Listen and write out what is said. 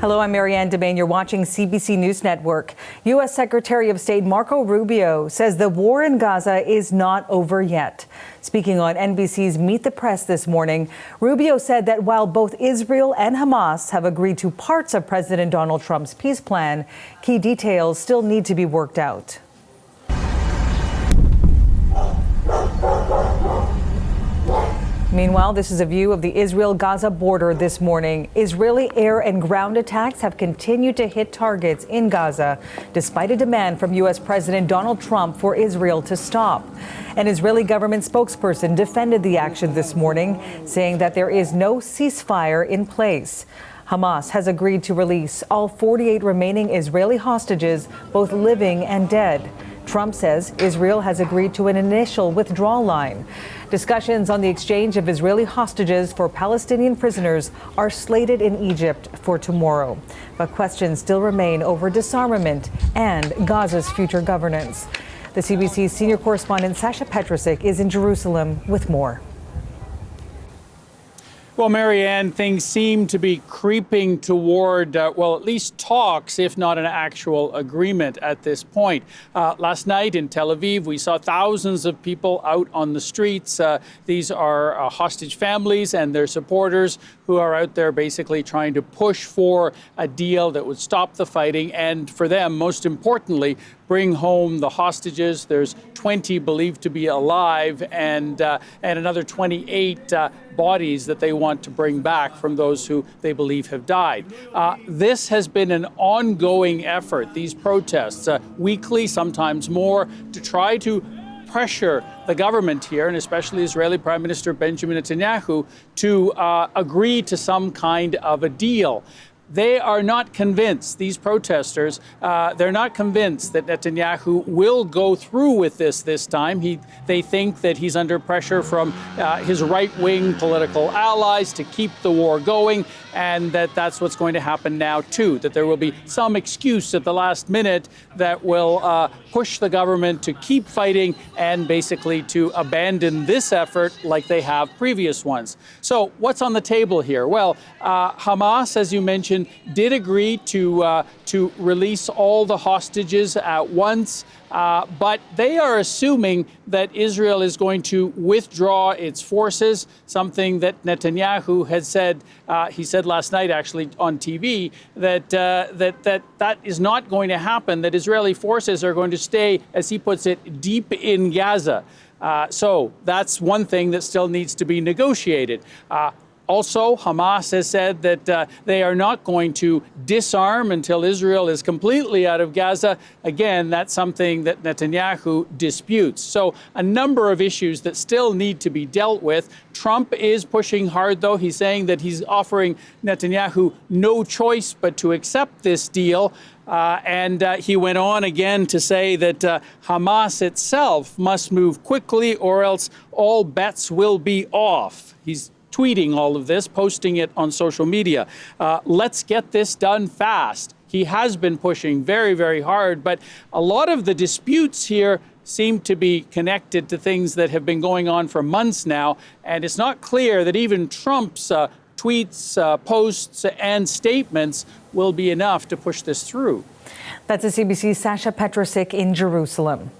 Hello, I'm Marianne Demain. You're watching CBC News Network. U.S. Secretary of State Marco Rubio says the war in Gaza is not over yet. Speaking on NBC's Meet the Press this morning, Rubio said that while both Israel and Hamas have agreed to parts of President Donald Trump's peace plan, key details still need to be worked out. Meanwhile, this is a view of the Israel-Gaza border this morning. Israeli air and ground attacks have continued to hit targets in Gaza, despite a demand from U.S. President Donald Trump for Israel to stop. An Israeli government spokesperson defended the action this morning, saying that there is no ceasefire in place. Hamas has agreed to release all 48 remaining Israeli hostages, both living and dead. Trump says Israel has agreed to an initial withdrawal line. Discussions on the exchange of Israeli hostages for Palestinian prisoners are slated in Egypt for tomorrow. But questions still remain over disarmament and Gaza's future governance. The CBC's senior correspondent Sasha Petrusik is in Jerusalem with more. Well, Marianne, things seem to be creeping toward, at least talks, if not an actual agreement at this point. Last night in Tel Aviv, we saw thousands of people out on the streets. These are hostage families and their supporters who are out there basically trying to push for a deal that would stop the fighting and, for them, most importantly, bring home the hostages. There's 20 believed to be alive and another 28 bodies that they want to bring back from those who they believe have died. This has been an ongoing effort, these protests, weekly, sometimes more, to try to pressure the government here, and especially Israeli Prime Minister Benjamin Netanyahu, to agree to some kind of a deal. They are not convinced, these protesters, they're not convinced that Netanyahu will go through with this time. They think that he's under pressure from his right-wing political allies to keep the war going, and that's what's going to happen now, too, that there will be some excuse at the last minute that will push the government to keep fighting and basically to abandon this effort like they have previous ones. So what's on the table here? Well, Hamas, as you mentioned, did agree to release all the hostages at once, but they are assuming that Israel is going to withdraw its forces, something that Netanyahu had said. He said last night, actually, on TV, that is not going to happen, that Israeli forces are going to stay, as he puts it, deep in Gaza. So that's one thing that still needs to be negotiated. Also, Hamas has said that they are not going to disarm until Israel is completely out of Gaza. Again, that's something that Netanyahu disputes. So a number of issues that still need to be dealt with. Trump is pushing hard, though. He's saying that he's offering Netanyahu no choice but to accept this deal. And he went on again to say that Hamas itself must move quickly or else all bets will be off. He's tweeting all of this, posting it on social media. Let's get this done fast. He has been pushing very, very hard, but a lot of the disputes here seem to be connected to things that have been going on for months now, and it's not clear that even Trump's tweets, posts, and statements will be enough to push this through. That's a CBC's Sasha Petrusik in Jerusalem.